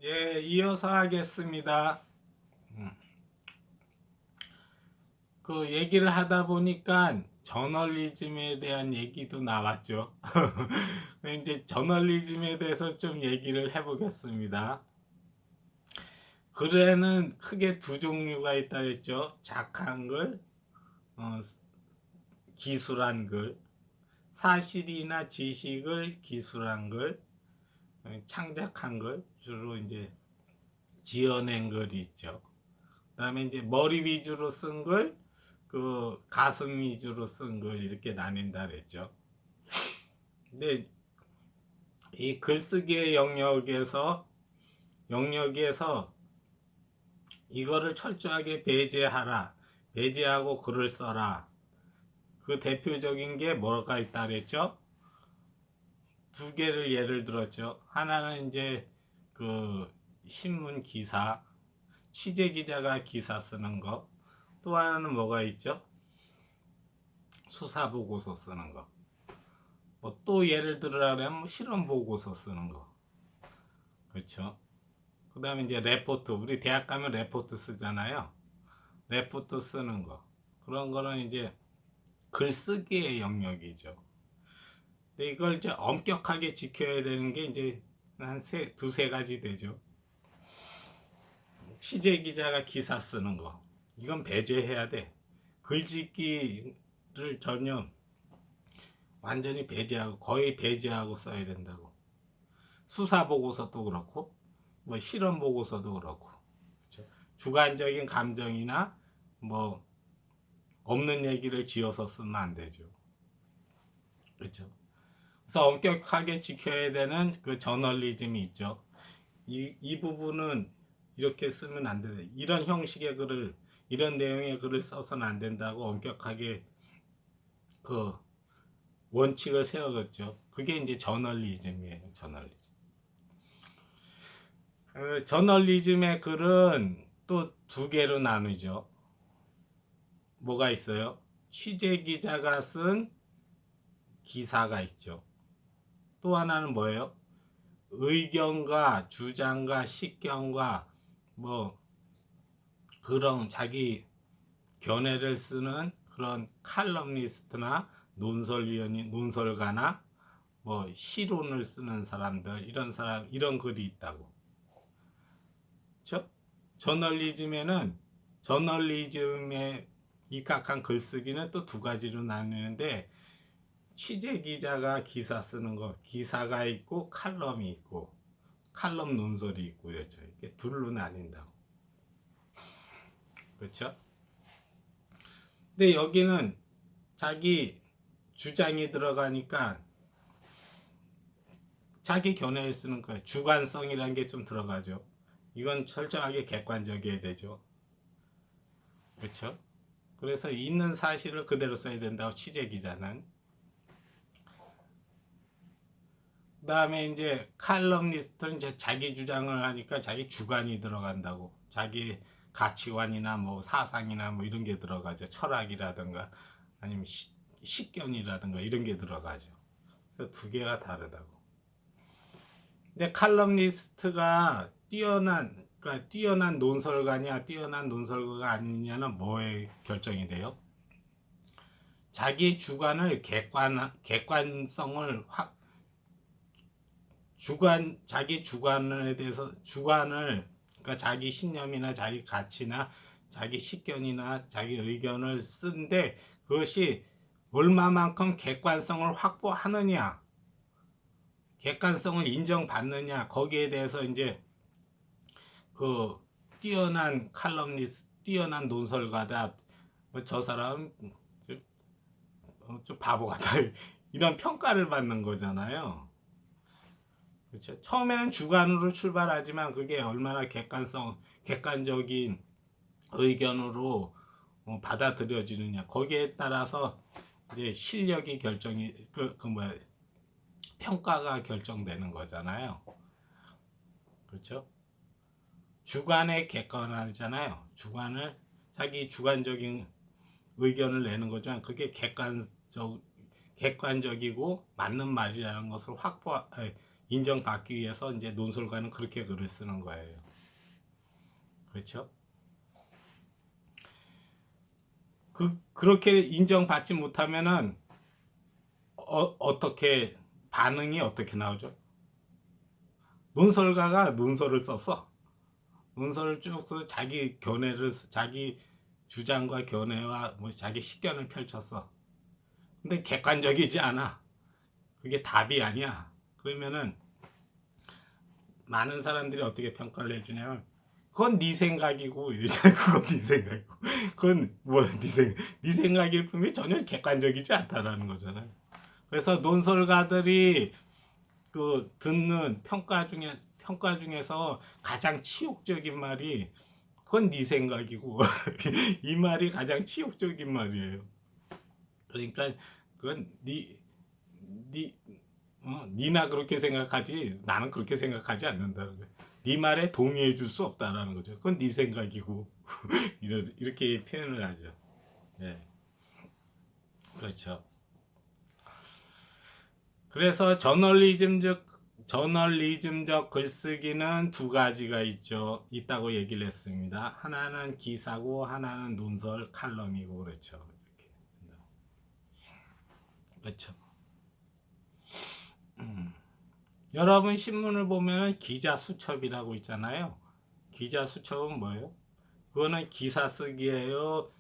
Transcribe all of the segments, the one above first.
예, 이어서 하겠습니다. 음, 그 얘기를 하다 보니까 저널리즘에 대한 얘기도 나왔죠. 이제 저널리즘에 대해서 좀 얘기를 해보겠습니다. 글에는 크게 두 종류가 있다 했죠. 작한 글, 어, 기술한 글, 사실이나 지식을 기술한 글, 창작한 글, 주로 이제 지어낸 글이 있죠. 그다음에 이제 머리 위주로 쓴 글, 그 가슴 위주로 쓴 글 이렇게 나뉜다 그랬죠. 근데 이 글쓰기의 영역에서 이거를 철저하게 배제하라, 배제하고 글을 써라. 그 대표적인 게 뭐가 있다 그랬죠? 두 개를 예를 들었죠. 하나는 이제 그 신문 기사, 취재 기자가 기사 쓰는 거. 또 하나는 뭐가 있죠? 수사 보고서 쓰는 거. 뭐 또 예를 들어라면 실험 보고서 쓰는 거. 그렇죠? 그다음에 이제 레포트. 우리 대학 가면 레포트 쓰잖아요. 레포트 쓰는 거. 그런 거는 이제 글쓰기의 영역이죠. 근데 이걸 이제 엄격하게 지켜야 되는 게 이제 두세 가지 되죠. 취재 기자가 기사 쓰는 거. 이건 배제해야 돼. 글짓기를 전혀 완전히 배제하고 거의 배제하고 써야 된다고. 수사 보고서도 그렇고 뭐 실험 보고서도 그렇고. 그렇죠? 주관적인 감정이나 뭐 없는 얘기를 지어서 쓰면 안 되죠. 그렇죠? 그래서 엄격하게 지켜야 되는 그 저널리즘이 있죠. 이 부분은 이렇게 쓰면 안 된다. 이런 형식의 글을 이런 내용의 글을 써서는 안 된다고 엄격하게 그 원칙을 세워졌죠. 그게 이제 저널리즘이에요. 저널리즘. 저널리즘의 글은 또 두 개로 나누죠. 뭐가 있어요? 취재 기자가 쓴 기사가 있죠. 또 하나는 뭐예요? 의견과 주장과 식견과 뭐 그런 자기 견해를 쓰는 그런 칼럼니스트나 논설위원이 논설가나 뭐 시론을 쓰는 사람들 이런 글이 있다고. 그렇죠? 저널리즘에는 저널리즘의 입각한 글쓰기는 또 두 가지로 나뉘는데 취재 기자가 기사 쓰는 거 기사가 있고 칼럼이 있고 칼럼 논설이 있고 그렇죠. 이게 둘로 나뉜다고. 그렇죠? 근데 여기는 자기 주장이 들어가니까 자기 견해를 쓰는 거예요. 주관성이라는 게 좀 들어가죠. 이건 철저하게 객관적이어야 되죠. 그렇죠? 그래서 있는 사실을 그대로 써야 된다고 취재 기자는. 그다음에 이제 칼럼니스트는 이제 자기 주장을 하니까 자기 주관이 들어간다고. 자기 가치관이나 뭐 사상이나 뭐 이런 게 들어가죠. 철학이라든가 아니면 식견이라든가 이런 게 들어가죠. 그래서 두 개가 다르다고. 근데 칼럼니스트가 그러니까 뛰어난 논설가냐 뛰어난 논설가가 아니냐는 뭐에 결정이 돼요? 자기 주관을 객관성을 자기 주관에 대해서 그러니까 자기 신념이나 자기 가치나 자기 식견이나 자기 의견을 쓴데 그것이 얼마만큼 객관성을 확보하느냐, 객관성을 인정받느냐 거기에 대해서 이제 그 뛰어난 뛰어난 논설가다, 뭐저 사람 좀 바보 같다 이런 평가를 받는 거잖아요. 그렇죠. 처음에는 주관으로 출발하지만 그게 얼마나 객관적인 의견으로 받아들여지느냐 거기에 따라서 이제 실력이 결정이 그 뭐야 평가가 결정되는 거잖아요. 그렇죠. 주관의 객관화잖아요. 자기 주관적인 의견을 내는 거지만 그게 객관적이고 맞는 말이라는 것을 인정받기 위해서 이제 논술가는 그렇게 글을 쓰는 거예요. 그렇죠? 그렇게 인정받지 못하면은 어떻게 반응이 어떻게 나오죠? 논설가가 논설을 썼어. 논설을 쭉 써서 자기 견해를 자기 주장과 견해와 뭐 자기 식견을 펼쳤어. 근데 객관적이지 않아. 그게 답이 아니야. 그러면은 많은 사람들이 어떻게 평가를 해주냐면 그건 네 생각이고 이러잖아. 그건 네 생각이고 그건 뭐야 네 생각일 뿐이 전혀 객관적이지 않다라는 거잖아요. 그래서 논설가들이 그 듣는 평가 중에서 가장 치욕적인 말이 그건 네 생각이고 이 말이 가장 치욕적인 말이에요. 그러니까 그건 네 니나 그렇게 생각하지 나는 그렇게 생각하지 않는다는 거예요. 네 말에 동의해 줄 수 없다라는 거죠. 그건 네 생각이고 이렇게 표현을 하죠. 네. 그렇죠. 그래서 저널리즘적 글쓰기는 두 가지가 있다고 얘기를 했습니다. 하나는 기사고 하나는 논설 칼럼이고 그렇죠. 이렇게. 그렇죠. 여러분 신문을 보면 기자 수첩이라고 있잖아요. 기자 수첩은 뭐예요? 그거는 기사 쓰기예요.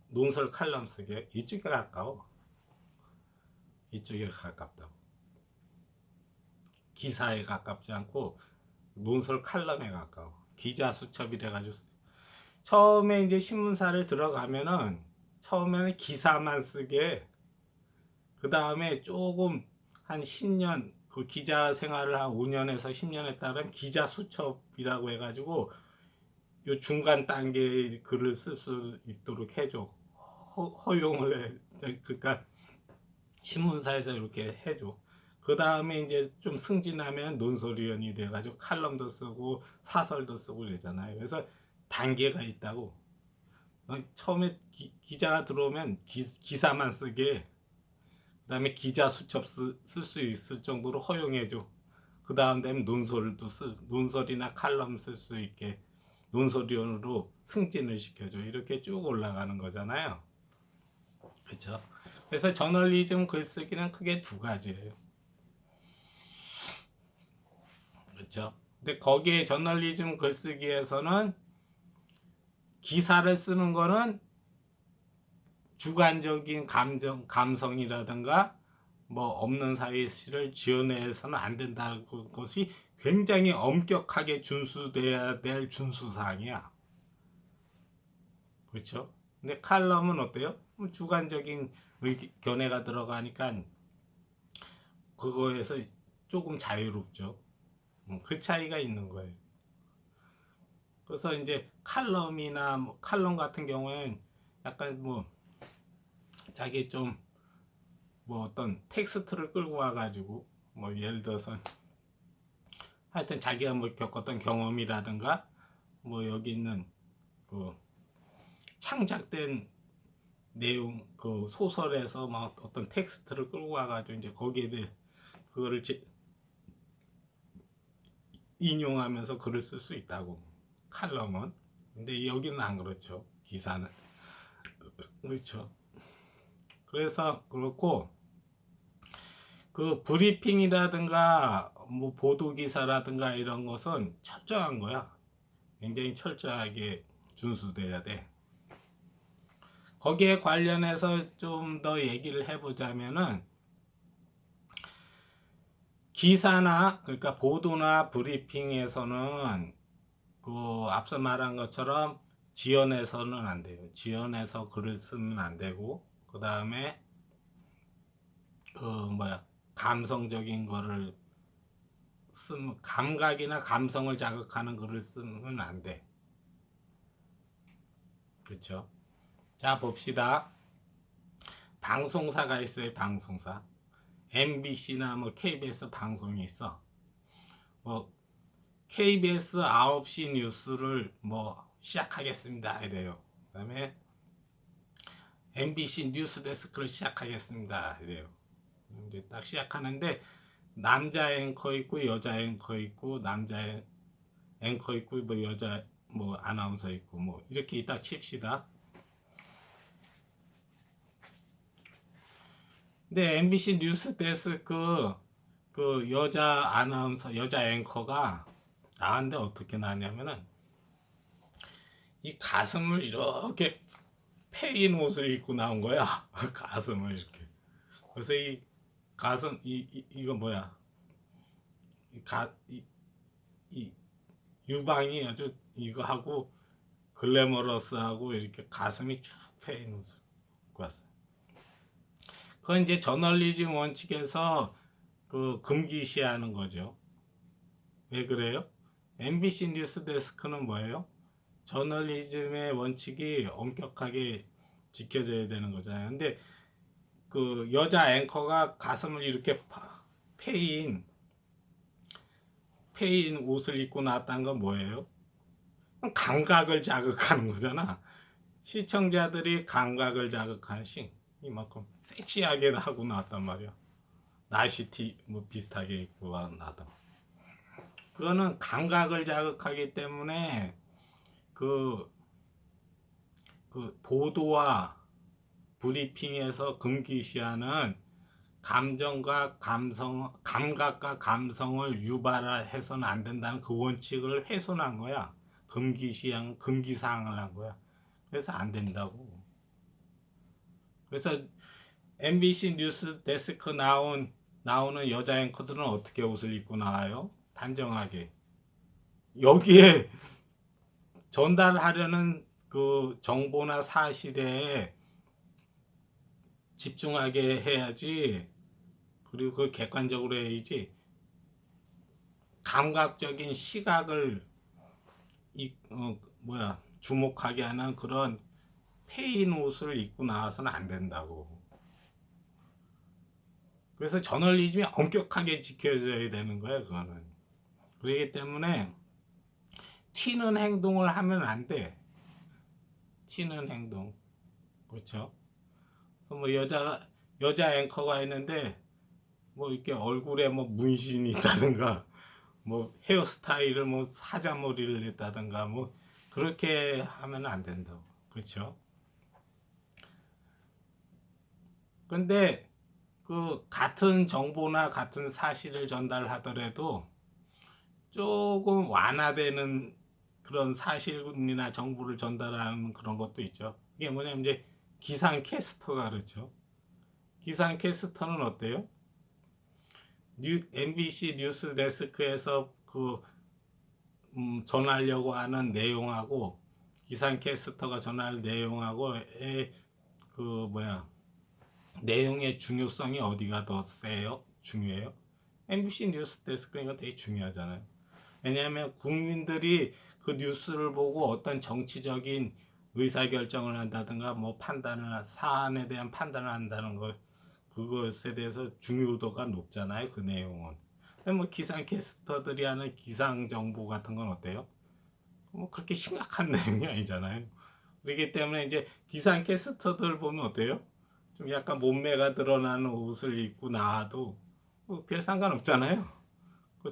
논설 칼럼 쓰기예요. 이쪽에 가까워. 이쪽에 가깝다고. 기사에 가깝지 않고 논설 칼럼에 가까워. 기자 수첩이래 가지고 처음에 이제 신문사를 들어가면은 처음에는 기사만 쓰게 그 다음에 조금 한 10년 그 기자 생활을 한 5년에서 10년에 따른 기자 수첩이라고 해가지고 요 중간 단계의 글을 쓸 수 있도록 해줘. 허용을 해. 그러니까 신문사에서 이렇게 해줘. 그 다음에 이제 좀 승진하면 논설위원이 돼가지고 칼럼도 쓰고 사설도 쓰고 이러잖아요. 그래서 단계가 있다고. 처음에 기자가 들어오면 기사만 쓰게 그 다음에 기자 수첩 쓸 수 있을 정도로 허용해줘. 그 다음 되면 논설이나 칼럼 쓸 수 있게 논설위원으로 승진을 시켜줘. 이렇게 쭉 올라가는 거잖아요. 그렇죠? 그래서 저널리즘 글쓰기는 크게 두 가지예요. 그렇죠? 근데 거기에 저널리즘 글쓰기에서는 기사를 쓰는 거는 주관적인 감성이라든가 뭐 없는 사실을 지어내서는 안 된다는 것이 굉장히 엄격하게 준수돼야 될 준수사항이야. 그렇죠? 근데 칼럼은 어때요? 주관적인 견해가 들어가니까 그거에서 조금 자유롭죠. 그 차이가 있는 거예요. 그래서 이제 칼럼이나 칼럼 같은 경우에는 약간 뭐 자기 좀 뭐 어떤 텍스트를 끌고 와가지고 뭐 예를 들어서 하여튼 자기가 뭐 겪었던 경험이라든가 뭐 여기 있는 그 창작된 내용 그 소설에서 막 어떤 텍스트를 끌고 와가지고 이제 거기에 대해 그거를 인용하면서 글을 쓸 수 있다고 칼럼은. 근데 여기는 안 그렇죠. 기사는. 그렇죠. 그래서 그렇고 그 브리핑이라든가 뭐 보도 기사라든가 이런 것은 철저한 거야. 굉장히 철저하게 준수돼야 돼. 거기에 관련해서 좀 더 얘기를 해보자면은 기사나 그러니까 보도나 브리핑에서는 그 앞서 말한 것처럼 지어내서는 안 돼요. 지어내서 글을 쓰면 안 되고 그 다음에 그 뭐야 감성적인 거를 감각이나 감성을 자극하는 글을 쓰면 안 돼. 그렇죠? 자 봅시다. 방송사가 있어요. 방송사. MBC나 뭐 KBS 방송이 있어. 뭐 KBS 9시 뉴스를 뭐 시작하겠습니다 이래요. 그다음에 MBC 뉴스 데스크를 시작하겠습니다 이래요. 이제 딱 시작하는데 남자 앵커 있고 여자 앵커 있고 남자 앵커 있고 뭐 여자 뭐 아나운서 있고 뭐 이렇게 있다 칩시다. 근데 MBC 뉴스 데스크 그 여자 아나운서 여자 앵커가 나왔는데 어떻게 나왔냐면은 이 가슴을 이렇게 패인 옷을 입고 나온 거야. 가슴을 이렇게. 그래서 이 가슴 이거 뭐야? 이 유방이 아주 이거 하고 글래머러스하고 이렇게 가슴이 축 패인 옷을 입고 왔어요. 그건 이제 저널리즘 원칙에서 그 금기시하는 거죠. 왜 그래요? MBC 뉴스 데스크는 뭐예요? 저널리즘의 원칙이 엄격하게 지켜져야 되는 거잖아요. 근데 그 여자 앵커가 가슴을 이렇게 패인 옷을 입고 나왔다는 건 뭐예요? 감각을 자극하는 거잖아. 시청자들이 감각을 자극하는 이만큼 섹시하게 하고 나왔단 말이야. 나시티 뭐 비슷하게 입고 나왔다. 그거는 감각을 자극하기 때문에 그 보도와 브리핑에서 금기시하는 감정과 감각과 감성을 유발해서는 안 된다는 그 원칙을 훼손한 거야. 금기사항을 한 거야. 그래서 안 된다고. 그래서 MBC 뉴스 데스크 나오는 여자 앵커들은 어떻게 옷을 입고 나와요? 단정하게. 여기에 전달하려는 그 정보나 사실에 집중하게 해야지. 그리고 그걸 객관적으로 해야지. 감각적인 시각을 주목하게 하는 그런 패인 옷을 입고 나와서는 안 된다고. 그래서 저널리즘이 엄격하게 지켜져야 되는 거야, 그거는. 그렇기 때문에 튀는 행동을 하면 안 돼. 튀는 행동. 그렇죠? 그래서 뭐 여자 앵커가 있는데 뭐 이렇게 얼굴에 뭐 문신이 있다든가 뭐 헤어스타일을 뭐 사자머리를 했다든가 뭐 그렇게 하면 안 된다고. 그렇죠? 근데 그 같은 정보나 같은 사실을 전달하더라도 조금 완화되는 그런 사실이나 정보를 전달하는 그런 것도 있죠. 이게 뭐냐면 이제 기상캐스터가 그렇죠. 기상캐스터는 어때요? MBC 뉴스 데스크에서 전하려고 하는 내용하고 기상캐스터가 전할 내용하고 내용의 중요성이 어디가 더 세요? 중요해요? MBC 뉴스 데스크가 되게 중요하잖아요. 왜냐하면 국민들이 그 뉴스를 보고 어떤 정치적인 의사결정을 한다든가 뭐 사안에 대한 판단을 한다는 걸 그것에 대해서 중요도가 높잖아요. 그 내용은. 뭐 기상캐스터들이 하는 기상 정보 같은 건 어때요? 뭐 그렇게 심각한 내용이 아니잖아요. 그렇기 때문에 이제 기상캐스터들 보면 어때요? 좀 약간 몸매가 드러나는 옷을 입고 나와도 별 상관없잖아요. 그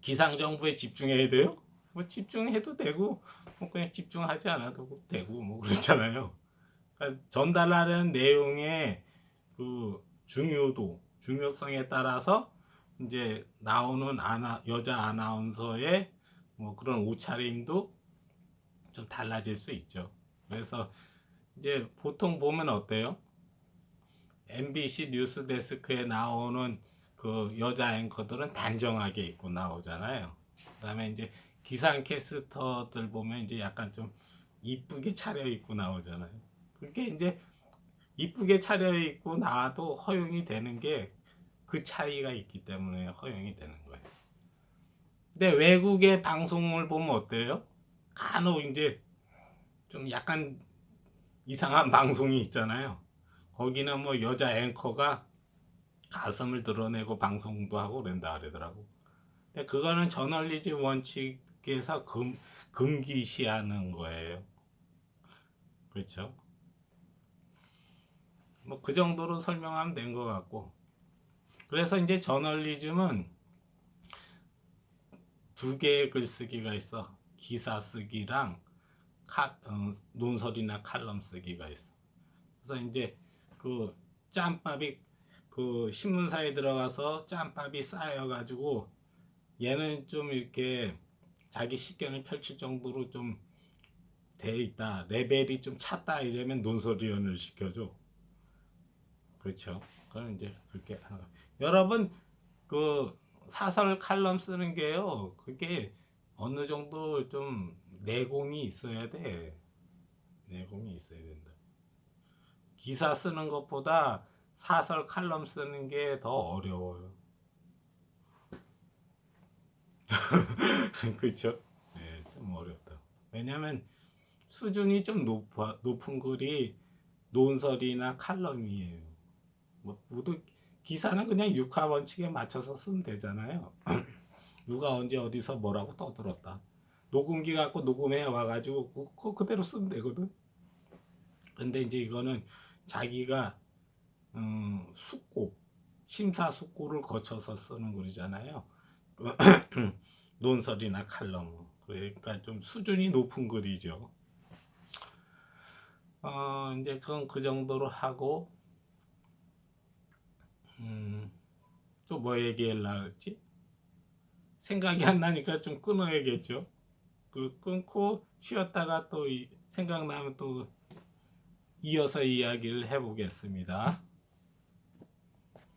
기상 정보에 집중해야 돼요? 뭐 집중해도 되고 뭐 그냥 집중하지 않아도 되고 뭐 그렇잖아요. 그러니까 전달하는 내용의 그 중요성에 따라서 이제 나오는 여자 아나운서의 뭐 그런 옷차림도 좀 달라질 수 있죠. 그래서 이제 보통 보면 어때요? MBC 뉴스 데스크에 나오는 그 여자 앵커들은 단정하게 입고 나오잖아요. 그다음에 이제 기상 캐스터들 보면 이제 약간 좀 이쁘게 차려입고 나오잖아요. 그게 이제 이쁘게 차려입고 나와도 허용이 되는 게 그 차이가 있기 때문에 허용이 되는 거예요. 근데 외국의 방송을 보면 어때요? 간혹 이제 좀 약간 이상한 방송이 있잖아요. 거기는 뭐 여자 앵커가 가슴을 드러내고 방송도 하고 그런다 그러더라고. 근데 그거는 저널리즘 원칙에서 금기시하는 거예요. 그렇죠? 뭐 그 정도로 설명하면 된 것 같고. 그래서 이제 저널리즘은 두 개의 글쓰기가 있어. 기사 쓰기랑 논설이나 칼럼 쓰기가 있어. 그래서 이제 그 짬밥이 그 신문사에 들어가서 짬밥이 쌓여가지고 얘는 좀 이렇게 자기 식견을 펼칠 정도로 좀 돼 있다. 레벨이 좀 찼다 이러면 논설위원을 시켜줘. 그렇죠. 그럼 이제 그렇게 하는 거. 여러분 그 사설 칼럼 쓰는 게요. 그게 어느 정도 좀 내공이 있어야 돼. 내공이 있어야 된다. 기사 쓰는 것보다 사설 칼럼 쓰는 게 더 어려워요. 그렇죠? 네, 좀 어렵다. 왜냐면 수준이 좀 높은 글이 논설이나 칼럼이에요. 뭐 모두 기사는 그냥 육하 원칙에 맞춰서 쓰면 되잖아요. 누가 언제 어디서 뭐라고 떠들었다. 녹음기 갖고 녹음해 와가지고 그대로 쓰면 되거든. 근데 이제 이거는 자기가 숙고 심사숙고를 거쳐서 쓰는 글이잖아요. 논설이나 칼럼. 그러니까 좀 수준이 높은 글이죠. 이제 그건 그 정도로 하고 또 뭐 얘기하려고 했지? 생각이 안 나니까 좀 끊어야겠죠. 그 끊고 쉬었다가 또 생각나면 또 이어서 이야기를 해보겠습니다.